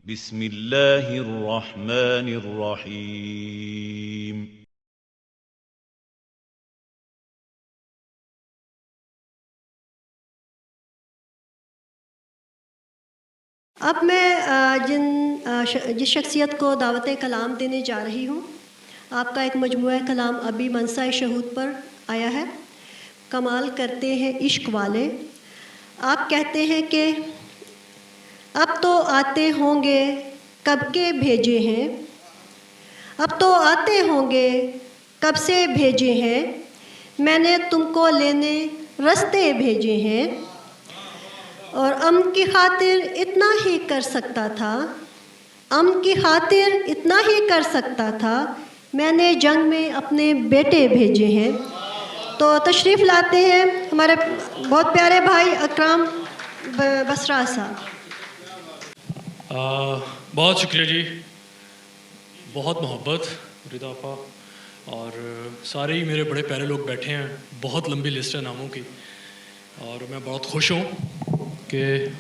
बिस्मिल्लाहिर्रहमानिर्रहीम। अब मैं जिस शख्सियत को दावत कलाम देने जा रही हूँ, आपका एक मजमूआ कलाम अभी मनसा शहूद पर आया है। कमाल करते हैं इश्क वाले। आप कहते हैं कि अब तो आते होंगे कब के भेजे हैं, अब तो आते होंगे कब से भेजे हैं, मैंने तुमको लेने रास्ते भेजे हैं। और अमन की खातिर इतना ही कर सकता था, अमन की खातिर इतना ही कर सकता था, मैंने जंग में अपने बेटे भेजे हैं। तो तशरीफ़ लाते हैं हमारे बहुत प्यारे भाई अकराम बसरा साहब। बहुत शुक्रिया जी, बहुत मोहब्बत रिदाफा और सारे ही मेरे बड़े प्यारे लोग बैठे हैं। बहुत लंबी लिस्ट है नामों की और मैं बहुत खुश हूँ कि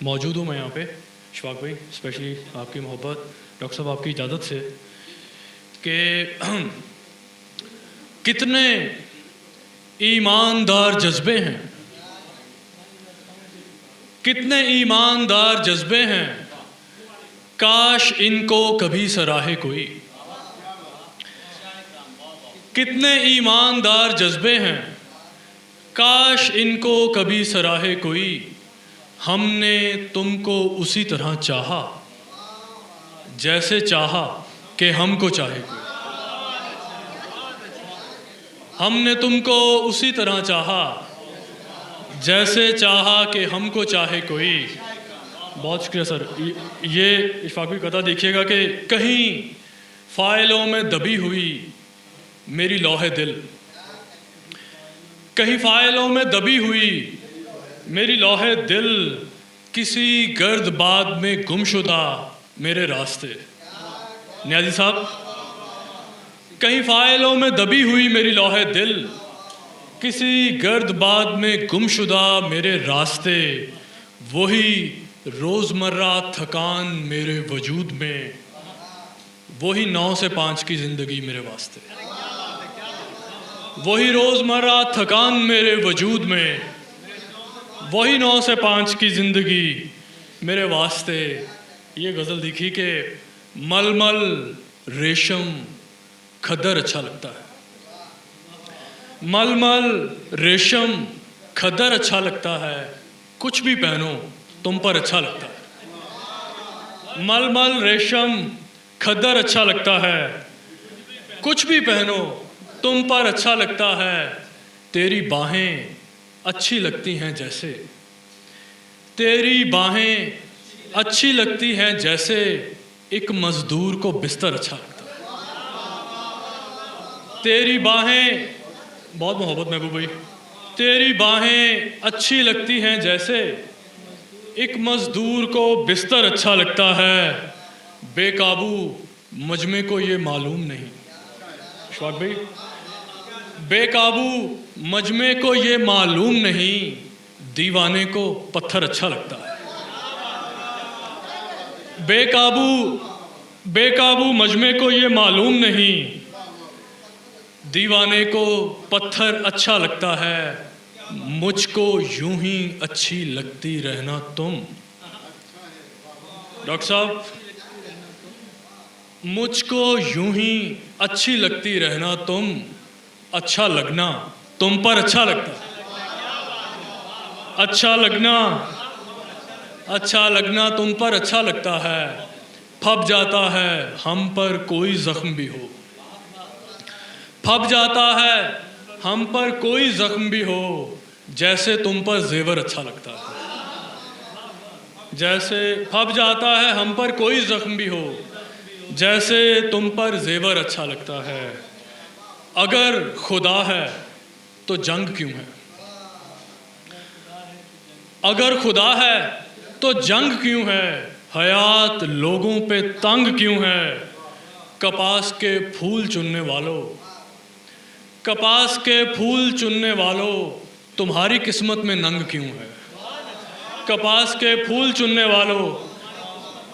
मौजूद हूँ मैं यहाँ पे। इशफाक भाई, स्पेशली आपकी मोहब्बत, डॉक्टर साहब आपकी इजाज़त से कि कितने ईमानदार जज्बे हैं, कितने ईमानदार जज्बे हैं, काश इनको कभी सराहे कोई। कितने ईमानदार जज्बे हैं, काश इनको कभी सराहे कोई। हमने तुमको उसी तरह चाहा जैसे चाहा कि हमको चाहे कोई। हमने तुमको उसी तरह चाहा जैसे चाहा कि हमको चाहे कोई। बहुत शुक्रिया सर। ये इशफाक भी कथा देखिएगा कि कहीं फ़ाइलों में दबी हुई मेरी लौहे दिल, कहीं फ़ाइलों में दबी हुई मेरी लौहे दिल, किसी गर्द बाद में गुमशुदा मेरे रास्ते। नियाज़ी साहब, कहीं फ़ाइलों में दबी हुई मेरी लौहे दिल, किसी गर्द बाद में गुमशुदा मेरे रास्ते। वही रोज़मर्रा थकान मेरे वजूद में, वही 9 से 5 की ज़िंदगी मेरे वास्ते। वही रोज़मर्रा थकान मेरे वजूद में, वही 9 से 5 की ज़िंदगी मेरे वास्ते। ये गज़ल देखी कि मलमल रेशम खद्दर अच्छा लगता है, मलमल रेशम खद्दर अच्छा लगता है, कुछ भी पहनो तुम पर अच्छा लगता है। मलमल रेशम खद्दर अच्छा लगता है, कुछ भी पहनो तुम पर अच्छा लगता है। तेरी बाहें अच्छी लगती हैं जैसे, तेरी बाहें अच्छी लगती हैं जैसे, एक मज़दूर को बिस्तर अच्छा लगता है। तेरी बाहें, बहुत मोहब्बत महबूब भाई, तेरी बाहें अच्छी लगती हैं जैसे, एक मज़दूर को बिस्तर अच्छा लगता है। बेकाबू मजमे को ये मालूम नहीं। इशफाक भाई, बेकाबू मजमे को ये मालूम नहीं, दीवाने को पत्थर अच्छा लगता है। बेकाबू मजमे को ये मालूम नहीं, दीवाने को पत्थर अच्छा लगता है। मुझको यूं ही अच्छी लगती रहना तुम। डॉक्टर साहब, मुझको यूं ही अच्छी लगती रहना तुम, अच्छा लगना तुम पर अच्छा लगता है। अच्छा लगना तुम पर अच्छा लगता है। फब जाता है हम पर कोई ज़ख्म भी हो, फब जाता है हम पर कोई ज़ख्म भी हो, जैसे तुम पर जेवर अच्छा लगता है। जैसे फब जाता है हम पर कोई ज़ख्म भी हो, जैसे तुम पर जेवर अच्छा लगता है। अगर खुदा है तो जंग क्यों है, अगर खुदा है तो जंग क्यों है, हयात लोगों पे तंग क्यों है। कपास के फूल चुनने वालों, कपास के फूल चुनने वालों, तुम्हारी किस्मत में नंग क्यों है। कपास के फूल चुनने वालों,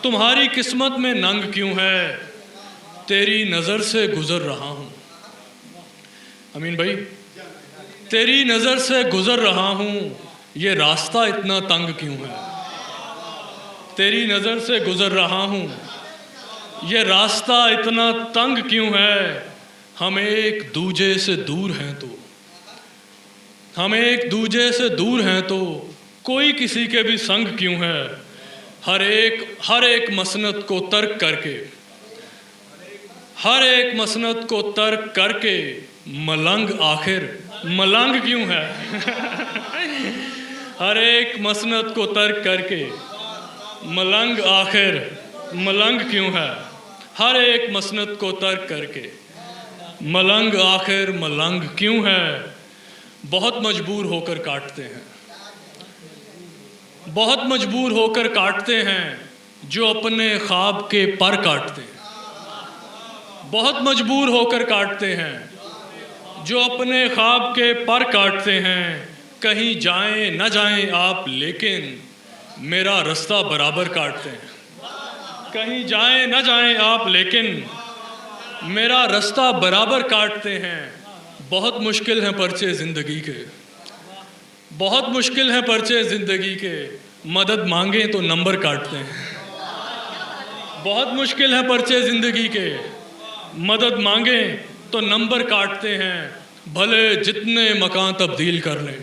तुम्हारी किस्मत में नंग क्यों है, तेरी नज़र से गुज़र रहा हूँ। अमीन भाई, तेरी नज़र से गुज़र रहा हूँ, ये रास्ता इतना तंग क्यों है। तेरी नज़र से गुज़र रहा हूँ, ये रास्ता इतना तंग क्यों है। हम एक दूजे से दूर हैं तो, हम एक दूजे से दूर हैं तो कोई किसी के भी संग क्यों है। हर एक मसनत को तर्क करके, हर एक मसनत को तर्क करके मलंग आखिर मलंग क्यों है। हर एक मसनत को तर्क करके मलंग आखिर मलंग क्यों है। हर एक मसनत को तर्क करके मलंग आखिर मलंग क्यों है। बहुत मजबूर होकर काटते हैं, बहुत मजबूर होकर काटते हैं जो अपने ख्वाब के पर काटते हैं। बहुत मजबूर होकर काटते हैं जो अपने ख्वाब के पर काटते हैं। कहीं जाएं न जाएं आप लेकिन मेरा रास्ता बराबर काटते हैं। कहीं जाएं न जाएं आप लेकिन मेरा रास्ता बराबर काटते हैं। बहुत मुश्किल हैं पर्चे ज़िंदगी के, बहुत मुश्किल हैं पर्चे ज़िंदगी के, मदद मांगें तो नंबर काटते हैं। बहुत मुश्किल हैं पर्चे ज़िंदगी के, मदद मांगें तो नंबर काटते हैं। भले जितने मकान तब्दील कर लें,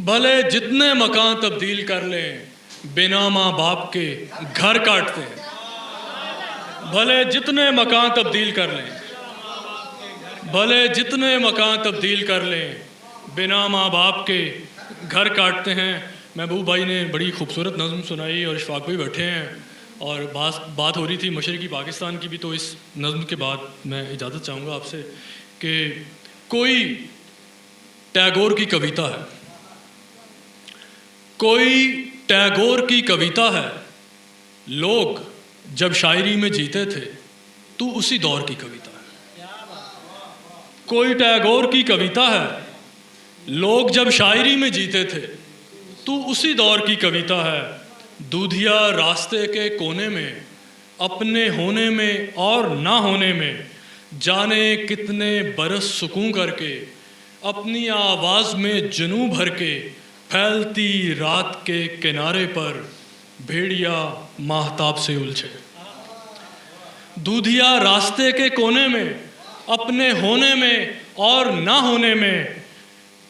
भले जितने मकान तब्दील कर लें, बिना माँ बाप के घर काटते हैं। भले जितने मकान तब्दील कर लें, भले जितने मकान तब्दील कर लें, बिना माँ बाप के घर काटते हैं। महबूब भाई ने बड़ी खूबसूरत नज़्म सुनाई और इशफाक भाई बैठे हैं और बात हो रही थी मशरक़ी पाकिस्तान की भी। तो इस नज़्म के बाद मैं इजाज़त चाहूँगा आपसे कि कोई टैगोर की कविता है, कोई टैगोर की कविता है, लोग जब शायरी में जीते थे तू उसी दौर की कविता है। कोई टैगोर की कविता है, लोग जब शायरी में जीते थे तू उसी दौर की कविता है। दूधिया रास्ते के कोने में, अपने होने में और ना होने में, जाने कितने बरस सुकून करके, अपनी आवाज़ में जुनून भर के, फैलती रात के किनारे पर भेड़िया माहताब से उलझे। दूधिया रास्ते के कोने में, अपने होने में और ना होने में,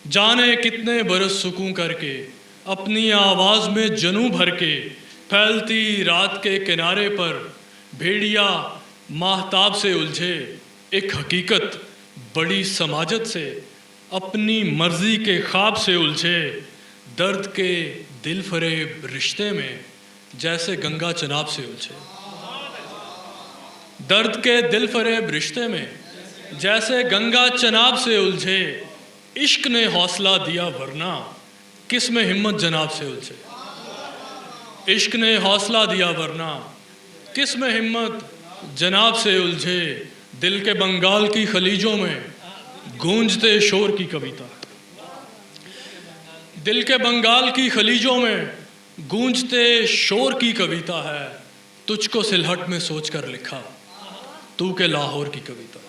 जाने कितने बरस सुकून करके, अपनी आवाज़ में जुनून भर के, फैलती रात के किनारे पर भेड़िया माहताब से उलझे। एक हकीकत बड़ी समाजत से, अपनी मर्ज़ी के ख्वाब से उलझे। दर्द के दिल फरेब रिश्ते में, जैसे गंगा चनाब से उलझे। दर्द के दिल फरेब रिश्ते में, जैसे गंगा चनाब से उलझे। इश्क ने हौसला दिया वरना किस में हिम्मत जनाब से उलझे। इश्क ने हौसला दिया वरना किस में हिम्मत जनाब से उलझे। दिल के बंगाल की खलीजों में गूंजते शोर की कविता, दिल के बंगाल की खलीजों में गूंजते शोर की कविता है। तुझको सिलहट में सोच कर लिखा, तू के लाहौर की कविता।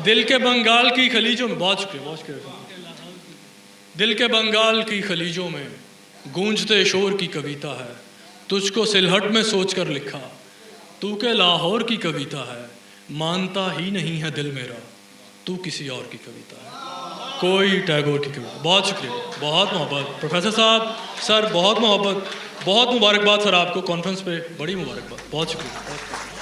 दिल के बंगाल की खलीजों में, बहुत शुक्रिया, बहुत शुक्रिया। दिल के बंगाल की खलीजों में गूंजते शोर की कविता है। तुझको सिलहट में सोच कर लिखा, तू के लाहौर की कविता है। मानता ही नहीं है दिल मेरा, तू किसी और की कविता है। कोई टैगोर की कविता। बहुत शुक्रिया, बहुत मोहब्बत प्रोफेसर साहब, सर बहुत मोहब्बत, बहुत मुबारकबाद सर आपको कॉन्फ्रेंस पे, बड़ी मुबारकबाद, बहुत शुक्रिया।